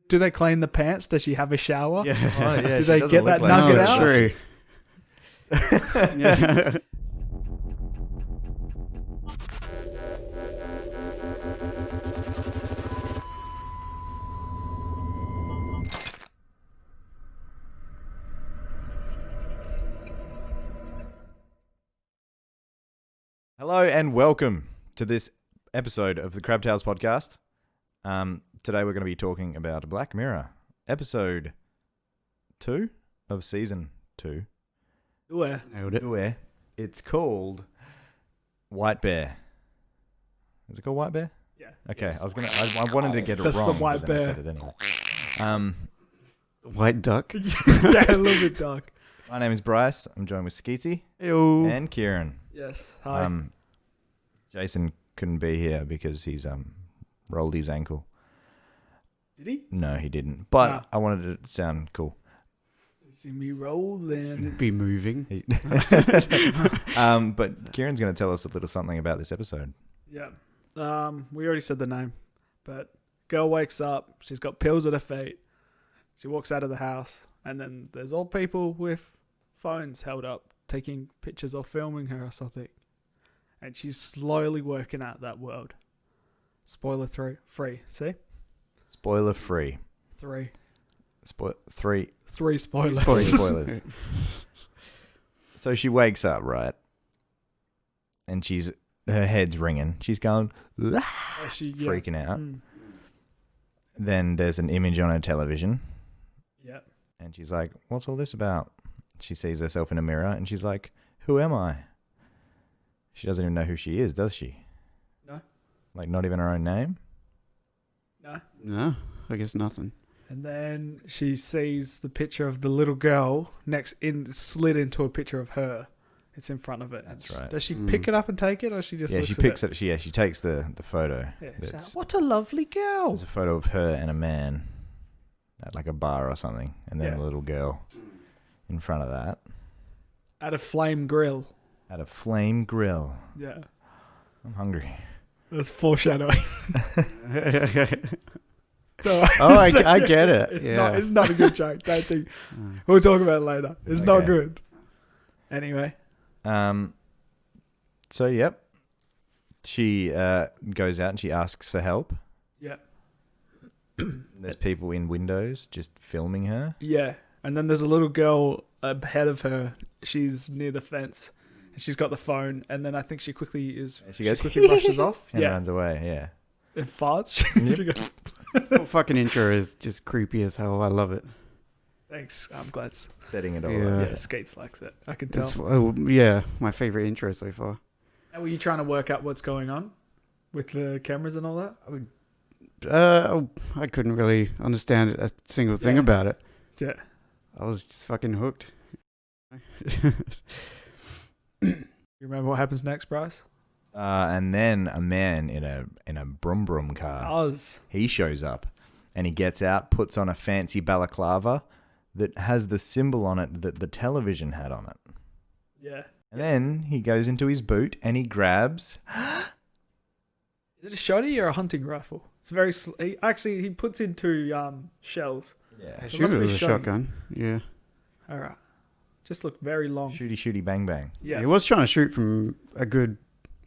Do they clean the pants? Does she have a shower? Yeah. Oh, yeah, Do she they doesn't get look that like nugget she out? does. True. Yeah. Hello and welcome to this episode of the CrabTales podcast. Today we're going to be talking about Black Mirror, episode 2 of season 2. Where? Nailed it. Where it's called White Bear. Is it called White Bear? Yeah. Okay, I wanted to get it That's the wrong. white but then I bear. said it anyway. White duck. Yeah, a little bit dark. My name is Bryce. I'm joined with Sceats Ew. and Kirren. Yes. Hi. Jason couldn't be here because he's rolled his ankle. Did he? No, he didn't. But No. I wanted it to sound cool. See me rolling. Be moving. But Kieran's going to tell us a little something about this episode. Yeah. We already said the name, but girl wakes up. She's got pills at her feet. She walks out of the house, and then there's all people with phones held up, taking pictures or filming her or something. And she's slowly working out that world. Spoiler free. See? Spoiler free. Three Three spoilers. spoilers. So she wakes up, right? And her head's ringing. She's going, freaking out. Mm. Then there's an image on her television. Yeah. And she's like, what's all this about? She sees herself in a mirror and she's like, who am I? She doesn't even know who she is, does she? No. Like, not even her own name? No. No, I guess nothing. And then she sees the picture of the little girl slid into a picture of her. It's in front of it. That's right. Does she pick it up and take it, or she just Yeah, looks she at picks it? it. She takes the photo. Yeah, she's That's- like, what a lovely girl. There's a photo of her and a man at like a bar or something, and then Yeah. a little girl in front of that At a flame grill. at a flame grill. Yeah. I'm hungry. That's foreshadowing. No, Oh, I get it. it's, Yeah. not, it's not a good joke. Don't think. We'll talk about it later. It's not Okay. good. Anyway. So yep, she goes out and she asks for help. Yeah. There's people in windows just filming her. Yeah. And then there's a little girl ahead of her. She's near the fence. And she's got the phone. And then I think she quickly She goes, quickly rushes off. and Yeah. runs away. Yeah. It farts. Yep. She goes, The fucking intro is just creepy as hell. I love it. thanks. I'm glad. Setting it all Yeah. up. Yeah, Skates likes it. I can tell. Yeah, my favorite intro so far. And were you trying to work out what's going on with the cameras and all that? I couldn't really understand a single thing Yeah. about it. Yeah. I was just fucking hooked. You remember what happens next, Bryce? And then a man in a brum brum car. Oz. He shows up and he gets out, puts on a fancy balaclava that has the symbol on it that the television had on it. Yeah. And then he goes into his boot and he grabs. Is it a shotty or a hunting rifle? It's very. He puts in two shells. I Yeah. assume must it be was a shotgun. shotgun. Yeah. All right. Just look very long. Shooty shooty bang bang. Yeah. He was trying to shoot from a good,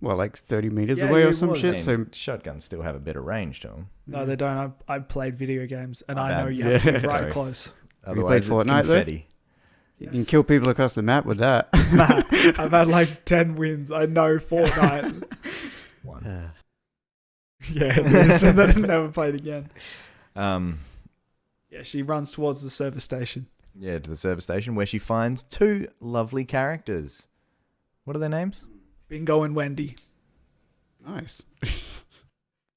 like 30 meters Yeah, away or he some was. shit. So Shotguns still have a bit of range to them. No, they don't. I've played video games, and Oh, I know bad. you have to be Yeah. right Sorry. close. Otherwise, played it's Fortnite, though? confetti. you can kill people across the map with that. Nah, I've had like 10 wins. I know Fortnite. One. Yeah, so then never played again. Um, Yeah, she runs towards the service station. yeah, to the service station where she finds two lovely characters. What are their names? Bingo and Wendy. Nice.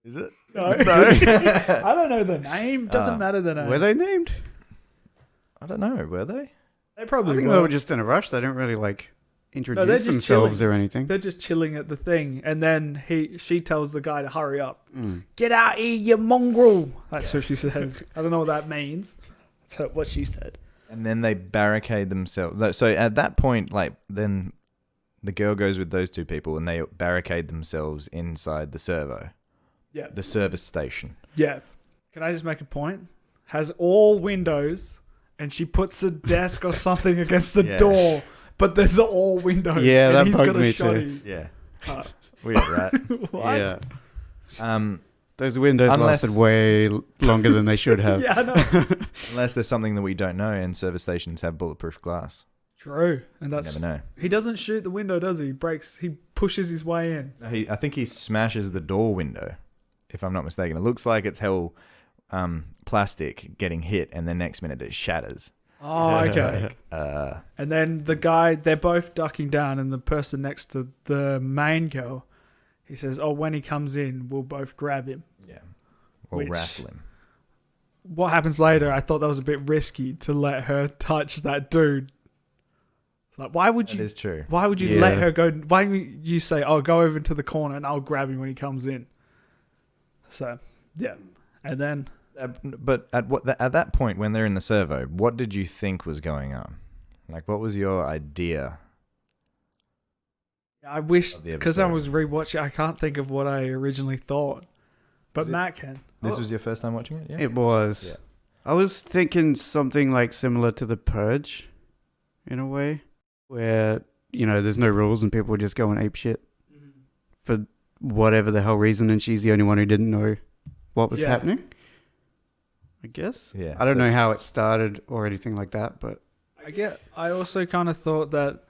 Is it? No. I don't know the name. Doesn't matter the name. Were they named? I don't know. Were they? They I probably think were. they were just in a rush. They didn't really like introduce just themselves chilling. or anything. They're just chilling at the thing, and then she tells the guy to hurry up. Mm. Get out here, you mongrel. That's what she says. I don't know what that means. That's what she said. And then they barricade themselves. So at that point, like, then the girl goes with those two people and they barricade themselves inside the servo. Yeah. The service station. Yeah. Can I just make a point? has all windows, and she puts a desk or something against the Yeah. door, but there's all windows. Yeah, and that he's bugged got a me too. shotty. Yeah. Uh, Weird, right? what? Yeah. Those windows Unless- lasted way longer than they should have. Yeah, I know. Unless there's something that we don't know, and service stations have bulletproof glass. True, and You that's never know. he doesn't shoot the window, does he? He pushes his way in. No, I think he smashes the door window, if I'm not mistaken. It looks like it's hell plastic getting hit, and the next minute it shatters. Oh, okay. Like, And then the guy, they're both ducking down, and the person next to the main girl, he says, "Oh, when he comes in, we'll both grab him." yeah. Or Which- wrestle him. What happens later? I thought that was a bit risky to let her touch that dude. It's like, why would That you? is true. Why would you Yeah. let her go? Why would you say, "Oh, go over to the corner and I'll grab him when he comes in"? So, yeah, and then But at that point, when they're in the servo, what did you think was going on? Like, what was your idea? I wish, Of the because I episode. was rewatching, I can't think of what I originally thought, but Was it- Matt can. This was your first time watching it? Yeah. It was. Yeah. I was thinking something like similar to The Purge, in a way, where, there's no rules and people just go and ape shit for whatever the hell reason, and she's the only one who didn't know what was Yeah. happening, I guess. Yeah. I don't know how it started or anything like that, but I also kind of thought that,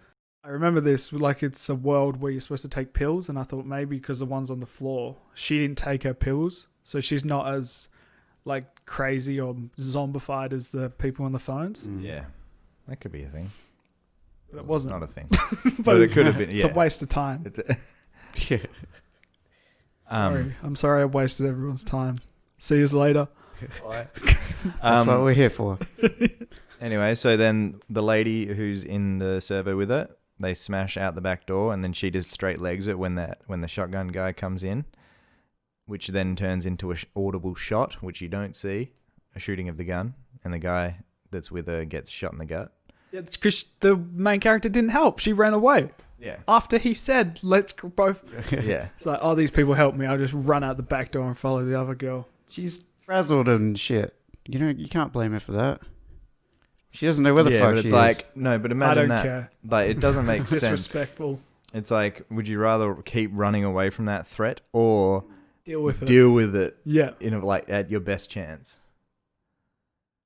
I remember this, like it's a world where you're supposed to take pills, and I thought maybe because the one's on the floor, she didn't take her pills, so she's not as like crazy or zombified as the people on the phones. Yeah. That could be a thing. But it wasn't. Not a thing. but it could have been. It's Yeah. a waste of time. yeah. I'm sorry I wasted everyone's time. See you later. That's what we're here for. Anyway, so then the lady who's in the servo with her, they smash out the back door, and then she just straight legs it when the shotgun guy comes in, which then turns into a audible shot, which you don't see, a shooting of the gun, and the guy that's with her gets shot in the gut. Yeah, because the main character didn't help. She ran away Yeah. after he said, "Let's both." Yeah. It's like, "Oh, these people help me. I'll just run out the back door and follow the other girl." She's frazzled and shit. You can't blame her for that. She doesn't know where the yeah, fuck but she it's is. like, no, but I imagine don't that. care. Like, it doesn't make It's sense. disrespectful. It's like, would you rather keep running away from that threat or Deal with it. deal with it Yeah. at your best chance?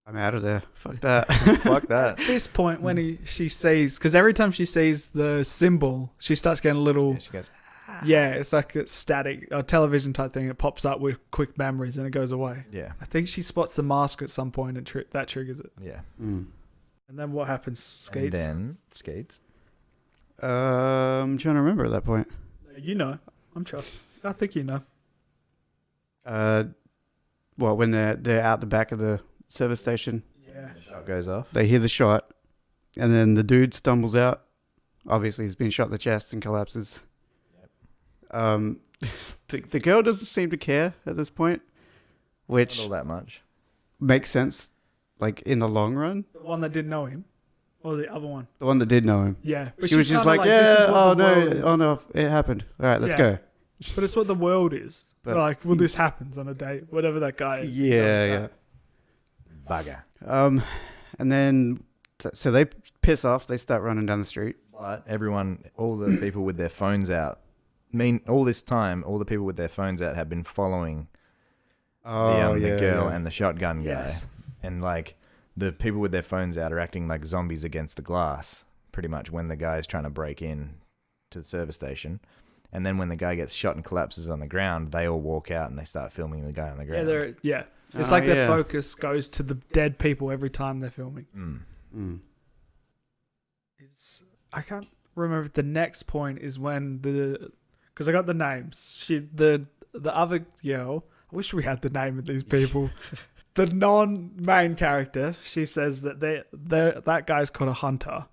I'm out of there. Fuck that. Fuck that. At this point, when she sees, because every time she sees the symbol, she starts getting a little. Yeah, she goes, Yeah, it's like a static, a television type thing. It pops up with quick memories and it goes away. yeah, I think she spots the mask at some point and that triggers it. yeah. Mm. And then what happens? And Skates. then skates. I'm trying to remember at that point. You know, I'm trust. I think you know. When they're out the back of the service station, Yeah. The shot goes off. they hear the shot, and then the dude stumbles out. Obviously, he's been shot in the chest and collapses. The girl doesn't seem to care at this point, which Not all that much. makes sense, like in the long run. The one that didn't know him, or the other one. The one that did know him, Yeah. But she was she's just kinda like, this is yeah, what oh the world no, is. oh no, it happened. All right, let's Yeah. go. But it's what the world is. But- Like, well, this happens on a date. Whatever that guy is. Yeah, does yeah. Bugger. And then so they piss off. They start running down the street. But everyone, all the people with their phones out, all this time, all the people with their phones out have been following the girl and the shotgun guy. Yes. And like the people with their phones out are acting like zombies against the glass, pretty much, when the guy's trying to break in to the service station. And then when the guy gets shot and collapses on the ground, they all walk out and they start filming the guy on the Yeah, ground. It's Oh, like their yeah. focus goes to the dead people every time they're filming. Mm. I can't remember if the next point is when because I got the names. The other girl. I wish we had the name of these people. The non-main character. She says that that guy's called a hunter,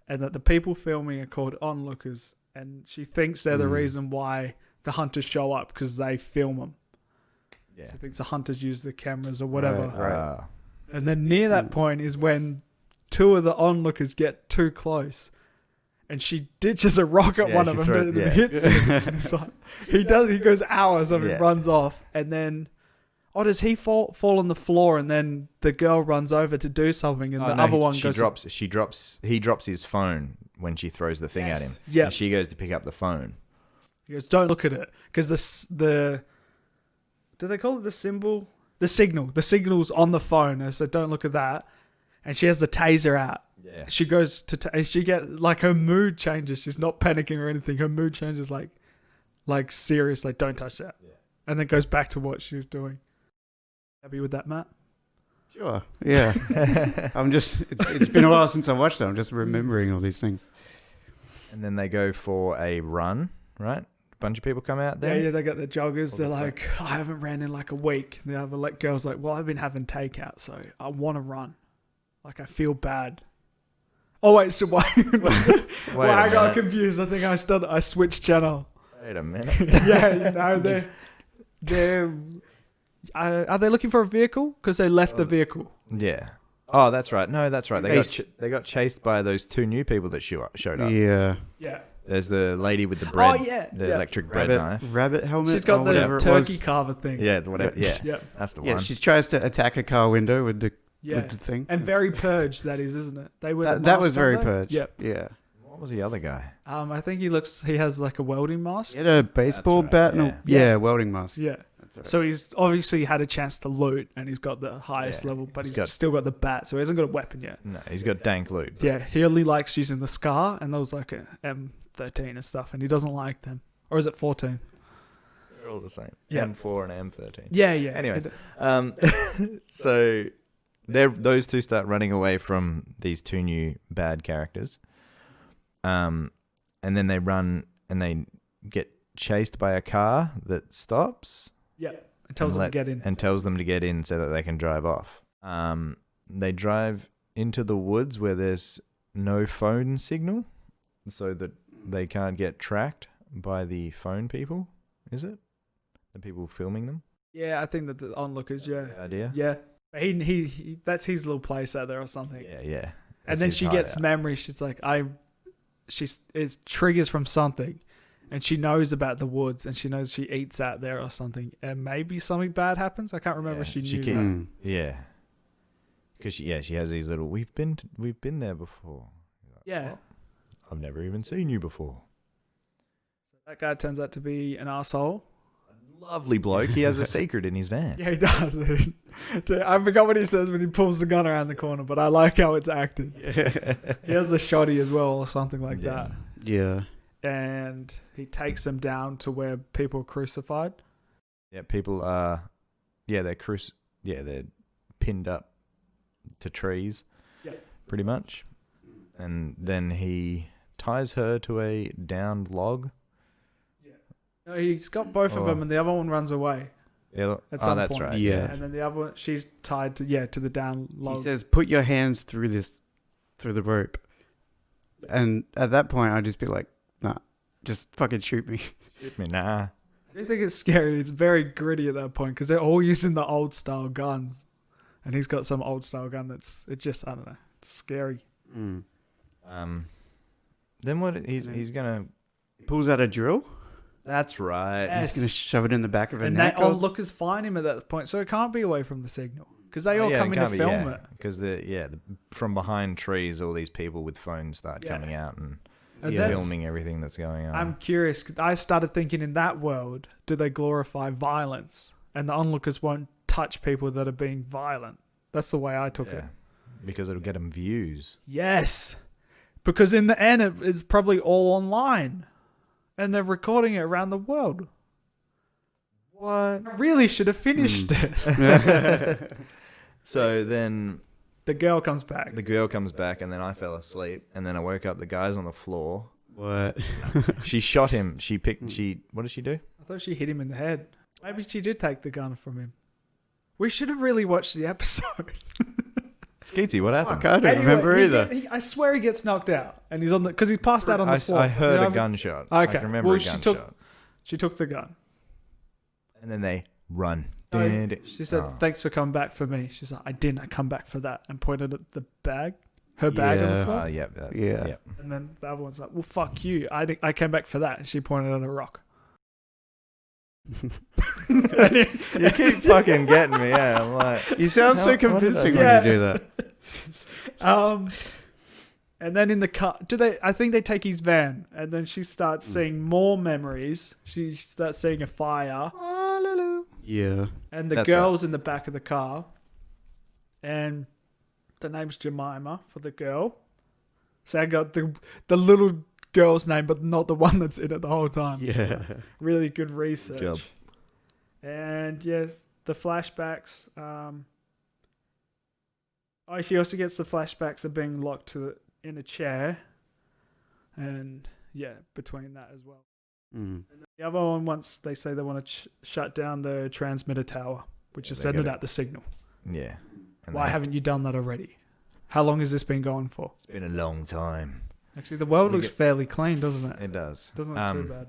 and that the people filming are called onlookers, and she thinks they're the reason why the hunters show up because they film them. Yeah. She thinks the hunters use the cameras or whatever. Right. And then near that point is when two of the onlookers get too close. And she ditches a rock at one of them and hits him. And it's like, he goes hours of it, runs off. And then, Oh, does he fall on the floor and then the girl runs over to do something and other one he goes... drops his phone when she throws the thing at him. Yeah. And she goes to pick up the phone. He goes, don't look at it. Because the... Do they call it the symbol? The signal. The signal's on the phone. I said, don't look at that. And she has the taser out. Yeah. She goes to... she gets... Like, her mood changes. She's not panicking or anything. Her mood changes like serious. Like, don't touch that. Yeah. And then goes back to what she was doing. Happy with that, Matt? Sure. Yeah. I'm just. It's been a while since I watched them. I'm just remembering all these things. And then they go for a run, right? A bunch of people come out there. Yeah, they got their joggers. They're like, I haven't ran in like a week. The other girl's like, well, I've been having takeout, so I want to run. Like, I feel bad. Oh, wait, so why? Well, I got confused. I think I switched channel. Wait a minute. Yeah, no, they're... are they looking for a vehicle? Because they left the vehicle. Yeah. Oh, that's right. No, that's right. They got chased by those two new people that showed up. Yeah. Yeah. There's the lady with the bread. Oh, yeah. The electric bread knife. Rabbit helmet. She's got the turkey carver thing. Yeah, whatever. Yeah. That's the one. Yeah, she tries to attack a car window with the thing. And very purged, that is, isn't it? They were that was very purged. Yep. Yeah. What was the other guy? I think he has like a welding mask. He had a baseball bat and welding mask. Yeah. Right. So he's obviously had a chance to loot and he's got the highest level, but he's still got the bat, so he hasn't got a weapon yet. No, he's got dank loot. Yeah, he only likes using the SCAR and those like a M13 and stuff, and he doesn't like them. Or is it 14? They're all the same. Yeah. M4 and M13. Yeah, yeah. Anyways, so those two start running away from these two new bad characters. And then they run and they get chased by a car that stops. Yeah, it tells them to get in. And tells them to get in so that they can drive off. They drive into the woods where there's no phone signal so that they can't get tracked by the phone people, is it? The people filming them? Yeah, I think that the onlookers, yeah. The idea? Yeah. He that's his little place out there or something. Yeah. And then she gets memory. She's like, it triggers from something. And she knows about the woods, and she knows she eats out there or something, and maybe something bad happens. I can't remember. She knew that. Yeah, because she has these little. We've been there before. Like, yeah, I've never even seen you before. That guy turns out to be an asshole. A lovely bloke. He has a secret in his van. Yeah, he does. I forgot what he says when he pulls the gun around the corner, but I like how it's acted. Yeah. He has a shoddy as well, or something like that. Yeah. And he takes them down to where people are crucified. Yeah, people are. Yeah, they're pinned up to trees. Yeah, pretty much. And then he ties her to a downed log. Yeah. No, he's got both of them, and the other one runs away. Yeah. At some that's point. right. Yeah. And then the other one, she's tied to the down log. He says, "Put your hands through the rope." And at that point, I'd just be like, nah, just fucking shoot me. Shoot me, nah. I do think it's scary. It's very gritty at that point because they're all using the old style guns. And he's got some old style gun I don't know. It's scary. Mm. Then what? He's going to... He pulls out a drill? That's right. Yes. He's going to shove it in the back of her and neck. And onlookers find him at that point. So it can't be away from the signal. Because they all come in to film it. Because from behind trees, all these people with phones start coming out and filming everything that's going on. I'm curious. I started thinking in that world, do they glorify violence? And the onlookers won't touch people that are being violent. That's the way I took it. Because it'll get them views. Yes. Because in the end, it's probably all online. And they're recording it around the world. What? I really should have finished it. So then... The girl comes back. And then I fell asleep. And then I woke up, the guy's on the floor. What? She shot him. What did she do? I thought she hit him in the head. Maybe she did take the gun from him. We should have really watched the episode. Skeetsy, what happened? I don't remember either. I swear he gets knocked out. And he's because he passed out on the floor. I heard a gunshot. Okay. I can remember a gunshot. She took the gun. And then they run. No, she said, thanks for coming back for me. She's like, I didn't. I come back for that. And pointed at the bag. Her bag on the floor. Yeah. And then the other one's like, well, fuck you. I came back for that. And she pointed at a rock. You keep fucking getting me. Yeah, I'm like, You sound How- so what did I convincing do? when you do that. And then in the car, I think they take his van, and then she starts seeing more memories. She starts seeing a fire, Yeah. and the That's girl's in the back of the car, and the name's Jemima for the girl. So I got the little girl's name, but not the one that's in it the whole time. Yeah. Really good research. job. And yeah, the flashbacks. She also gets the flashbacks of being locked in a chair, and yeah, between that as well. Mm. And the other one, once they say they want to shut down the transmitter tower, which is they sending gotta- out the signal. yeah. And Why they- haven't you done that already? How long has this been going for? It's been a long time. Actually, the world We looks get- fairly clean, doesn't it? It does. Doesn't look too bad.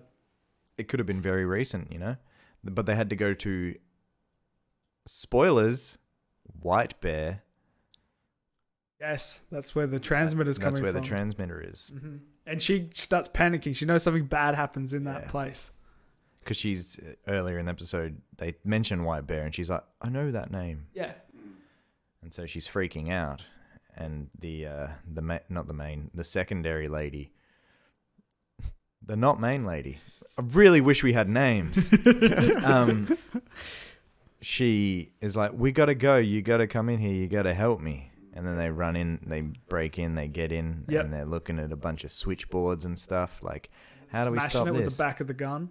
It could have been very recent, you know, but they had to go to spoilers. White Bear. Yes, that's where the transmitter's coming That's from. where the transmitter is. hmm And she starts panicking. She knows something bad happens in that Yeah. place. Because she's earlier in the episode, they mention White Bear, and she's like, "I know that name," Yeah. and so she's freaking out. And the secondary lady, the not main lady. I really wish we had names. She is like, "We gotta go. You gotta come in here. You gotta help me." And then they run in, they break in, they get in, Yep. and they're looking at a bunch of switchboards and stuff. Like, how do we Smashing stop it this? with the back of the gun.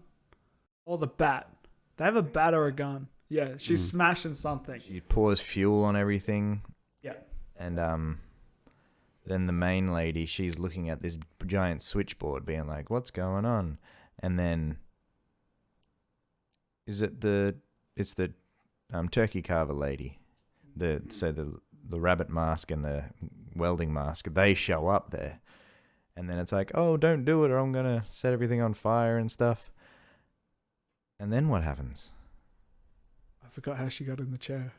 Or the bat. They have a bat or a gun. Yeah, she's smashing something. She pours fuel on everything. Yeah. And then the main lady, she's looking at this giant switchboard, being like, "What's going on?" And then it's the turkey carver lady, the rabbit mask and the welding mask. They show up there, and then it's like, "Oh, don't do it, or I'm gonna set everything on fire and stuff." And then what happens? I forgot how she got in the chair.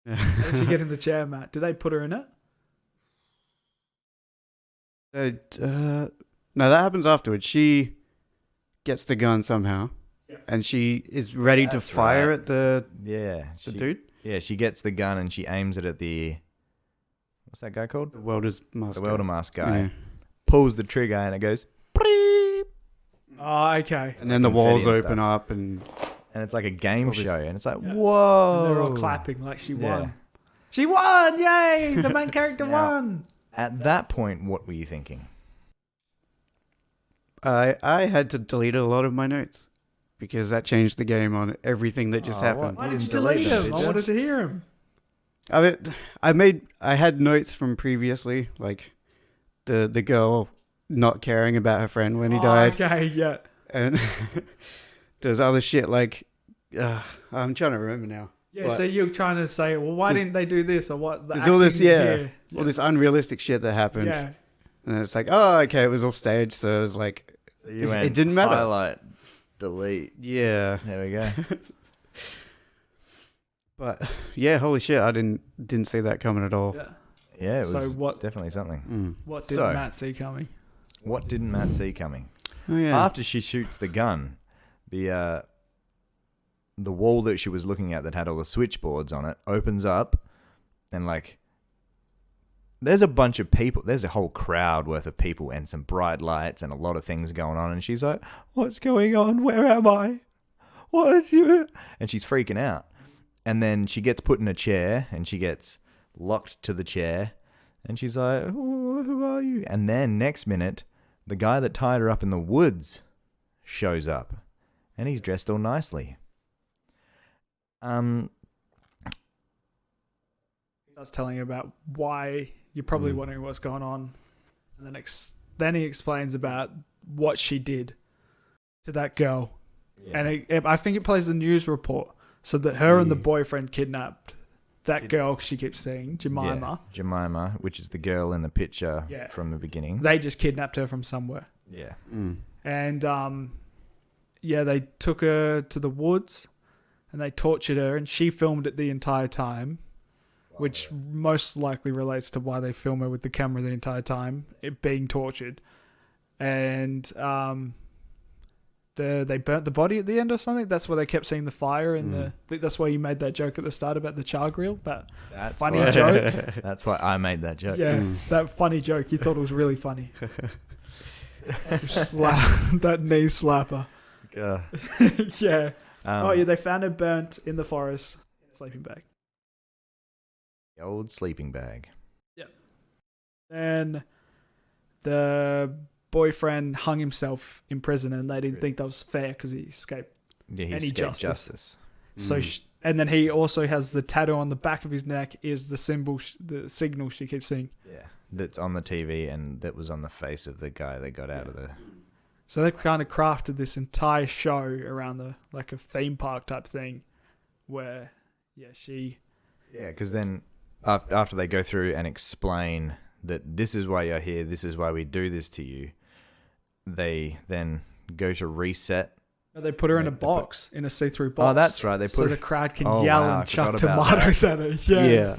How did she get in the chair, Matt? Did they put her in it? No, that happens afterwards. She gets the gun somehow, Yeah. and she is ready That's to fire right. at the Yeah, dude. Yeah, she gets the gun and she aims it at what's that guy called? The welder's mask. The welder mask guy. Yeah. Pulls the trigger and it goes, "Preep." Oh, okay. And then the Confetti walls and open stuff. up, and And it's like a game Obviously. show, and it's like, Yeah. whoa! And they're all clapping like she Yeah. won. She won! Yay! The main character Now- won! At that point, what were you thinking? I had to delete a lot of my notes because that changed the game on everything that just Oh, happened. Why You did you didn't delete delete them, him? did I you? wanted to hear him. I mean, I had notes from previously, like the girl not caring about her friend when he died, Okay, yeah. and there's other shit like I'm trying to remember now. Yeah, But- so you're trying to say, well, why There's- didn't they do this or what? The there's all this, acting yeah, here. all this unrealistic shit that happened, Yeah. and it's like, oh, okay, it was all staged, so it was like, So you it didn't matter. Highlight, delete. Yeah, There we go. but yeah, holy shit, I didn't see that coming at all. Yeah. Yeah, it So was what- definitely something. What did So- Matt see coming? What didn't Matt see coming? Oh yeah, After she shoots the gun, the wall that she was looking at that had all the switchboards on it opens up, and like there's a bunch of people. There's a whole crowd worth of people and some bright lights and a lot of things going on. And she's like, "What's going on? Where am I? What's you?" And she's freaking out. And then she gets put in a chair and she gets locked to the chair. And she's like, "Oh, who are you?" And then next minute, the guy that tied her up in the woods shows up, and he's dressed all nicely. I was telling you about why you're probably wondering what's going on. And then he explains about what she did to that girl. And I think it plays the news report. So that her and the boyfriend kidnapped that girl she keeps seeing, Jemima. Yeah, Jemima, which is the girl in the picture Yeah. from the beginning. They just kidnapped her from somewhere. Yeah. And they took her to the woods and they tortured her, and she filmed it the entire time, which most likely relates to why they film her with the camera the entire time, it being tortured. And they burnt the body at the end or something. That's where they kept seeing the fire and I think that's why you made that joke at the start about the char grill. That's funny joke. That's why I made that joke. Yeah, that funny joke. You thought it was really funny. That knee slapper. Yeah. They found her burnt in the forest in a sleeping bag. The old sleeping bag. Yep. And the boyfriend hung himself in prison, and they didn't think that was fair because he escaped Yeah, he any escaped justice. So, and then he also has the tattoo on the back of his neck is the symbol, the signal she keeps seeing. Yeah, that's on the TV and that was on the face of the guy that got out of the... So they've kind of crafted this entire show around a theme park type thing where, she... Yeah, because then after they go through and explain that this is why you're here, this is why we do this to you, they then go to reset. They put her in a box, in a see-through box. Oh, that's right. They put so the crowd can yell and chuck forgot about tomatoes at her.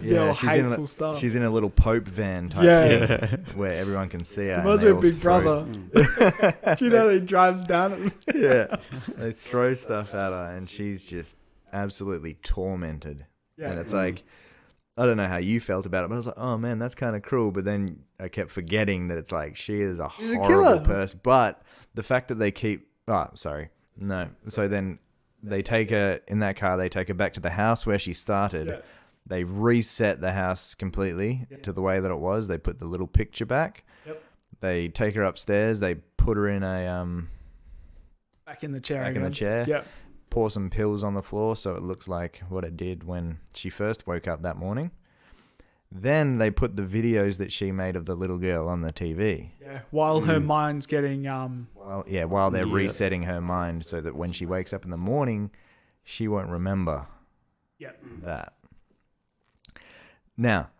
Yeah. Hateful stuff. She's in a little Pope van type thing where everyone can see her. Reminds me of Big Brother. Do you know that he drives down at them? Yeah. They throw stuff at her and she's just absolutely tormented. Yeah. And it's like, I don't know how you felt about it, but I was like, oh man, that's kind of cruel. But then I kept forgetting that it's like she is a horrible person. But the fact that they keep... Oh, sorry. No. So then they take her in that car. They take her back to the house where she started. Yeah. They reset the house completely to the way that it was. They put the little picture back. Yep. They take her upstairs. They put her in a back in the chair. Back in the chair. Yep. Pour some pills on the floor so it looks like what it did when she first woke up that morning. Then they put the videos that she made of the little girl on the TV. Yeah, while her mind's getting... While they're resetting her mind so that when she wakes up in the morning, she won't remember that. Now,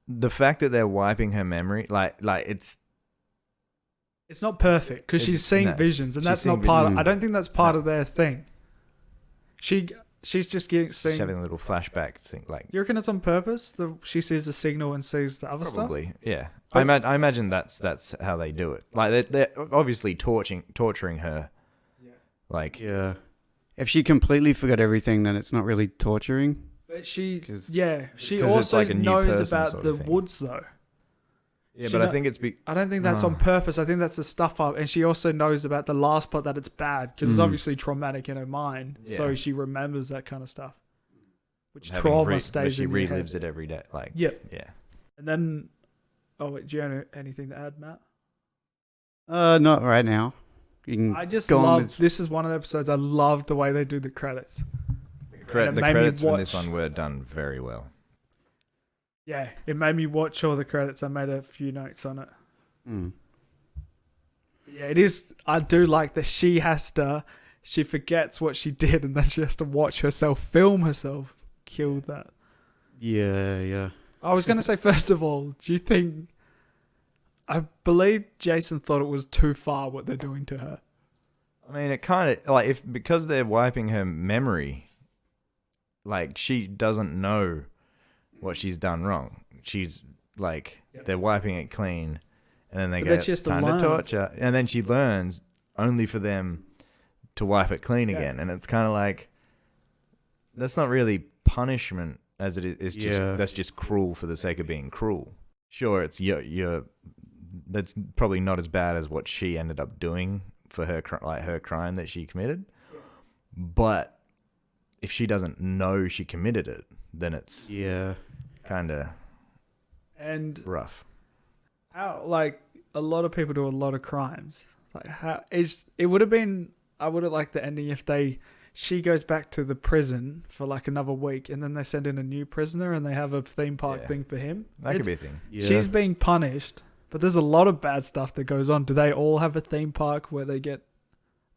the fact that they're wiping her memory, like it's... It's not perfect because she's seeing visions and that's not part of... I don't think that's part of their thing. She's just seeing... She's having a little flashback thing. Like, you reckon it's on purpose? She sees the signal and sees the other stuff? Probably, yeah. I imagine that's how they do it. Like, they're obviously torturing her. Yeah. Like... Yeah. If she completely forgot everything, then it's not really torturing. But she also like knows about the woods, though. Yeah, but I think it's... I don't think that's on purpose. I think that's the stuff up. And she also knows about the last part that it's bad. Because it's obviously traumatic in her mind. Yeah. So she remembers that kind of stuff. Which trauma stays in her head. She relives it every day. Like, yeah. Yeah. And then... Oh, wait, do you have anything to add, Matt? Not right now. I just love... This is one of the episodes I love the way they do the credits. The credits from this one were done very well. Yeah, it made me watch all the credits. I made a few notes on it. Yeah, it is. I do like that she forgets what she did and then she has to watch herself film herself kill that. Yeah. I was going to say, first of all, do you think... I believe Jason thought it was too far what they're doing to her. I mean, it kind of... Like, because they're wiping her memory, like, she doesn't know what she's done wrong. She's like, they're wiping it clean and then they go time to torture. And then she learns only for them to wipe it clean again. And it's kind of like, that's not really punishment as it is. It's just, that's just cruel for the sake of being cruel. Sure, it's that's probably not as bad as what she ended up doing for her crime that she committed. But if she doesn't know she committed it, then it's kind of rough. How, like, a lot of people do a lot of crimes. Like, it would have been... I would have liked the ending if she goes back to the prison for like another week and then they send in a new prisoner and they have a theme park thing for him. That could be a thing. Yeah. She's being punished, but there's a lot of bad stuff that goes on. Do they all have a theme park where they get...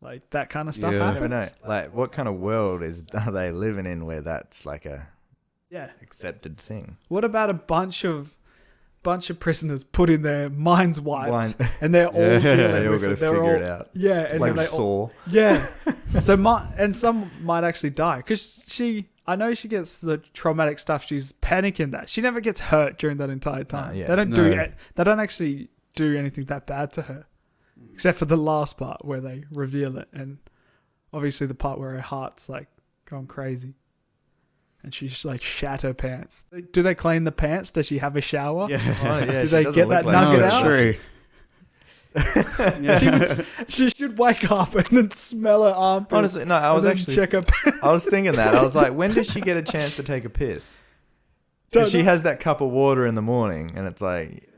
Like, that kind of stuff happens? I never know. Like, what kind of world are they living in where that's like a accepted thing? What about a bunch of prisoners put in their minds wiped and they're all dealing they all with got to figure it out. Yeah. And like then Saw. Yeah. So some might actually die because I know she gets the traumatic stuff. She's panicking that. She never gets hurt during that entire time. They don't actually do anything that bad to her. Except for the last part where they reveal it. And Obviously, the part where her heart's like going crazy. And she just like shat her pants. Do they clean the pants? Does she have a shower? Yeah. Oh, yeah, Do she they doesn't get look that like nugget she's out? True. She should wake up and then smell her armpits. Honestly, no, I was and then actually check her pants. I was thinking that. I was like, when does she get a chance to take a piss? Don't 'Cause she know. has that cup of water in the morning, and it's like,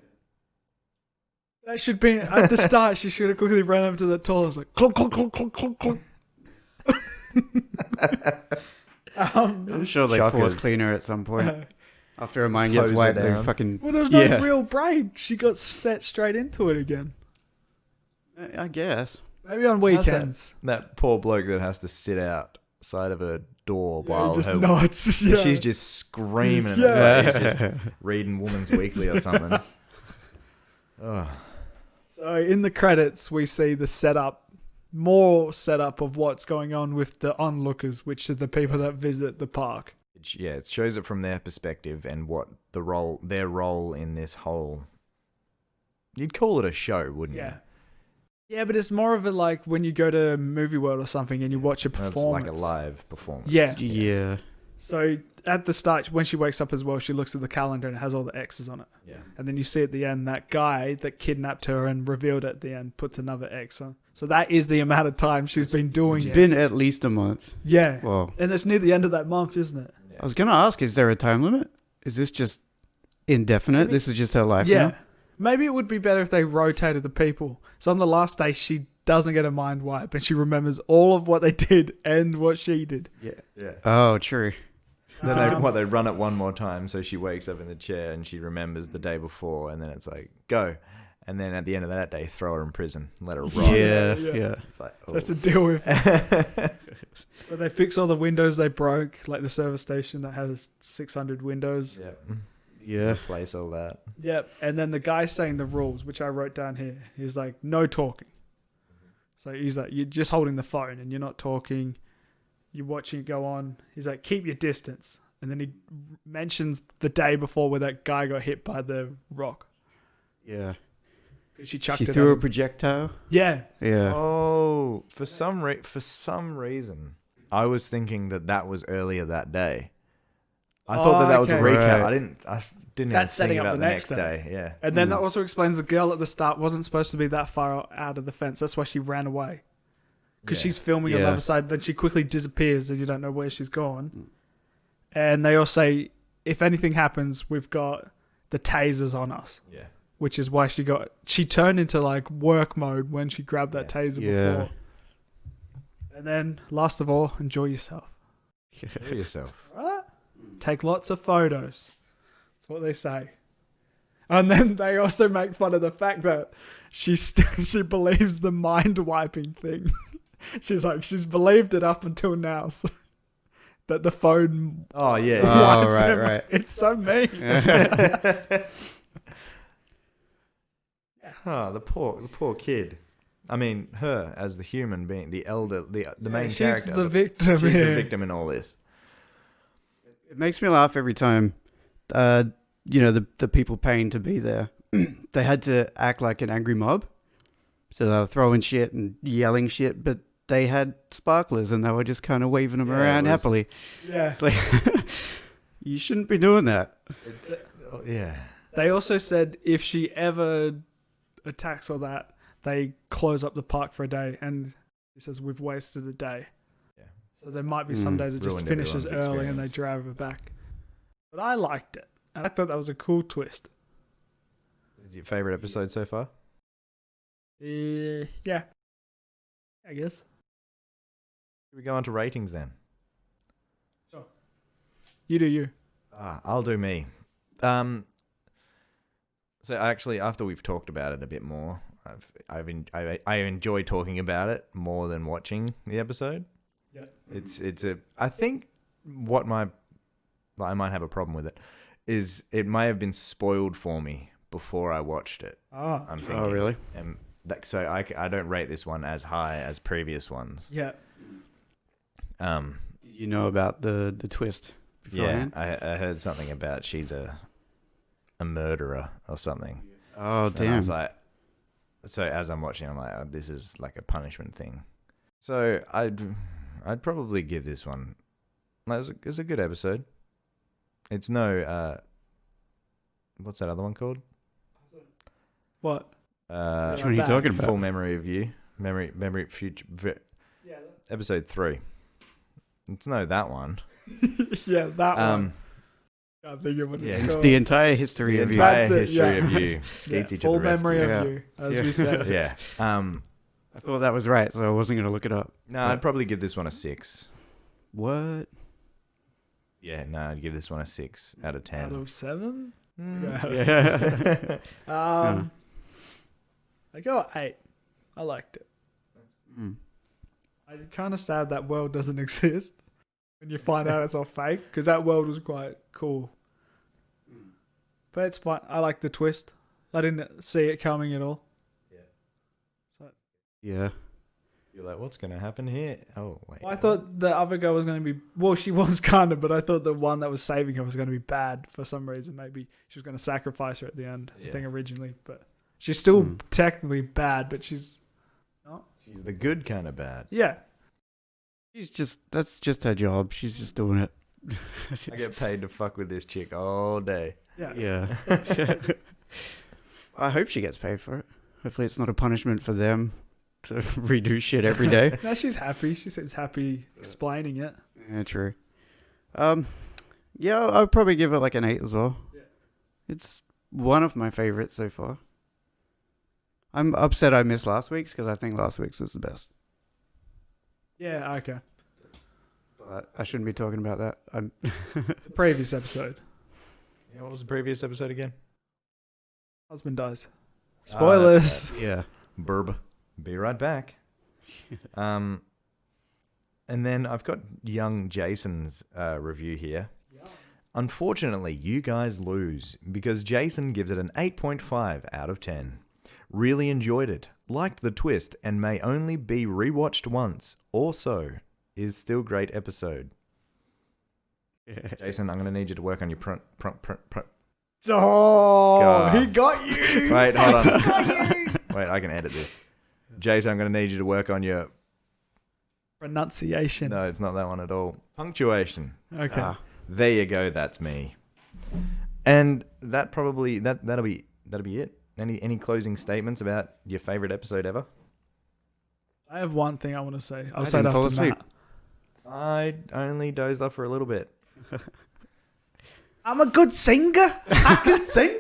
That should be at the start. She should have quickly ran over to the toilet. It's like clunk, clunk, clunk, clunk, clunk, clunk. I'm sure they Shockers. force clean her at some point. After her mind hose gets her wiped, they down. fucking... Well, there's no Yeah. real brain. She got set straight into it again. I guess. Maybe on How's that? weekends. that poor bloke that has to sit outside of her door Yeah, while just her, nuts. Yeah. she's just screaming. And Yeah. it's like he's just reading Woman's Weekly or something. Oh. So in the credits, we see the more setup of what's going on with the onlookers, which are the people that visit the park. It shows it from their perspective and what their role in this whole. You'd call it a show, wouldn't Yeah. you? Yeah, but it's more of a like when you go to Movie World or something and you watch a It's performance. like a live performance. Yeah. Yeah. So at the start, when she wakes up as well, she looks at the calendar and it has all the X's on it. Yeah. And then you see at the end that guy that kidnapped her and revealed it at the end puts another X on. So that is the amount of time she's been doing It's it. been at least a month. Yeah. Well, And it's near the end of that month, isn't it? I was going to ask, is there a time limit? Is this just indefinite? Maybe- This is just her life Yeah. now? Maybe it would be better if they rotated the people. So on the last day, she doesn't get a mind wipe and she remembers all of what they did and what she did. Yeah. Oh, true. Then they run it one more time, so she wakes up in the chair and she remembers the day before, and then it's like go, and then at the end of that day, throw her in prison, let her rot. Yeah, Yeah. yeah. It's like, So that's to deal with. So they fix all the windows they broke, like the service station that has 600 windows. yeah, Yeah. replace all that. Yep. And then the guy saying the rules, which I wrote down here, he's like, no talking. So he's like, you're just holding the phone and you're not talking. You're watching it go on. He's like, keep your distance. And then he mentions the day before where that guy got hit by the rock. Yeah. 'Cause she chucked She it threw at a him. projectile? Yeah. Yeah. Oh, for some reason, I was thinking that was earlier that day. I thought that was a okay. recap. Right. I didn't even That's think setting up about the the next next day. Yeah. And then that also explains the girl at the start wasn't supposed to be that far out of the fence. That's why she ran away. Because Yeah. she's filming on the Yeah. other side. Then she quickly disappears and you don't know where she's gone. And they all say, if anything happens, we've got the tasers on us. Yeah. Which is why she turned into like work mode when she grabbed that taser Yeah. before. And then last of all, enjoy yourself. Do yourself. Right? Take lots of photos. That's what they say. And then they also make fun of the fact that she believes the mind wiping thing. She's believed it up until now. So that the phone Oh yeah. Oh, wipes right, him. right. It's so mean. Oh, the poor kid. I mean, her as the human being, the elder, the main She's character. the victim. She's yeah. the victim in all this. It makes me laugh every time, the people paying to be there, they had to act like an angry mob. So they were throwing shit and yelling shit, but they had sparklers and they were just kind of waving them Yeah, around it was- happily. Yeah. It's like, you shouldn't be doing that. It's yeah. They also said if she ever attacks or that, they close up the park for a day. And he says, we've wasted a day. Yeah. So there might be some days it just Ruined finishes everyone's early and they experience. drive her back. But I liked it. And I thought that was a cool twist. Your favorite episode so far? Yeah. I guess. Should we go on to ratings then? You do you. I'll do me. So actually, after we've talked about it a bit more, I enjoy talking about it more than watching the episode. Yeah. I think I might have a problem with it is it may have been spoiled for me before I watched it. Ah. I'm thinking. Oh, really? And so I don't rate this one as high as previous ones. Yeah. Did you know about the twist Yeah, beforehand? I heard something about she's a murderer or something. Oh, And I damn. was like, so as I'm watching, I'm like, oh, this is like a punishment thing. So I'd probably give this one. It was a good episode. It's no what's that other one called? What? Which one are you Bad. talking about? Full Memory of You. Memory future. Yeah. Episode 3. It's no that one. Yeah, that one. Can't think of what Yeah. it's It's called. the entire history The of you. entire That's it, history yeah. of you. Yeah, Skeetsy to full the rescue. memory Yeah. of you, as Yeah. we said. Yeah. I thought that was right, so I wasn't going to look it up. No, I'd probably give this one a 6. What? Yeah, no, I'd give this one a 6 out of 10. Out of 7? Yeah. I go at 8. I liked it. Mm. I'm kind of sad that world doesn't exist when you find out it's all fake, because that world was quite cool. But it's fine. I like the twist. I didn't see it coming at all. Yeah. You're like, what's going to happen here? Oh, wait. Well, I thought the other girl was going to be... Well, she was kind of, but I thought the one that was saving her was going to be bad for some reason. Maybe she was going to sacrifice her at the end, I Yeah. think, originally. But she's still technically bad, but she's not. She's the good kind of bad. Yeah. That's just her job. She's just doing it. I get paid to fuck with this chick all day. Yeah. Yeah. I hope she gets paid for it. Hopefully it's not a punishment for them to redo shit every day. Now she's happy. She seems happy explaining it. Yeah, true. Yeah, I'll probably give it like an 8 as well. Yeah. It's one of my favorites so far. I'm upset I missed last week's because I think last week's was the best. Yeah, okay. But I shouldn't be talking about that. The previous episode. Yeah, what was the previous episode again? Husband dies. Ah, Spoilers. that's Yeah. Burb. Be right back. And then I've got young Jason's review here. Unfortunately, you guys lose because Jason gives it an 8.5 out of 10. Really enjoyed it, liked the twist, and may only be rewatched once. Also, is still great episode. Jason, I'm going to need you to work on your Oh, God. he got you. Wait, hold on. He got you. Wait, I can edit this. Jason, I'm going to need you to work on your... Pronunciation. No, it's not that one at all. Punctuation. Okay. There you go. That's me. And that probably that'll be it. Any closing statements about your favorite episode ever? I have one thing I want to say. I'll I say it didn't fall after asleep. Matt. I only dozed off for a little bit. I'm a good singer. I can sing. On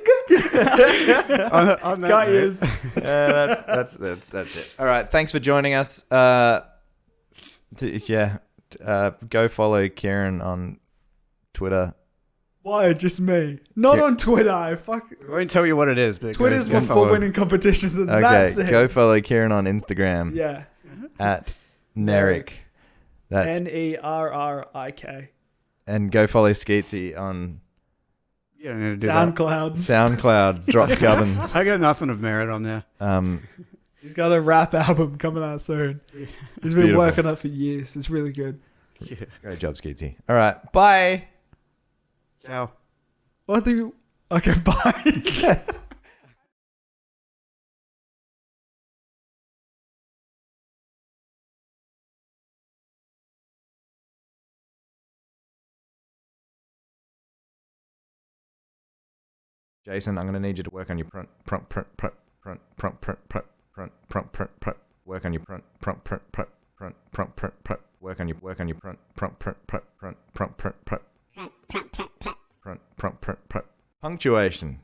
that Got note- yous. That's it. All right. Thanks for joining us. Go follow Kieran on Twitter. Why just me? Not Yeah. on Twitter. I fuck. I won't tell you what it is, but Twitter's go my for follow. winning competitions, and Okay. that's it. Go follow Kieran on Instagram Yeah. at Nerick. That's Nerrik. and go follow Skeetsy on You don't need to do that. SoundCloud. SoundCloud. Drop Gubbins. I got nothing of merit on there. He's got a rap album coming out soon. He's been Beautiful. working on it for years. It's really good. Yeah. Great job, Skeetsy. All right. Bye. Ciao. What do you? Okay, bye. Jason, I'm going to need you to work on your work on your punctuation.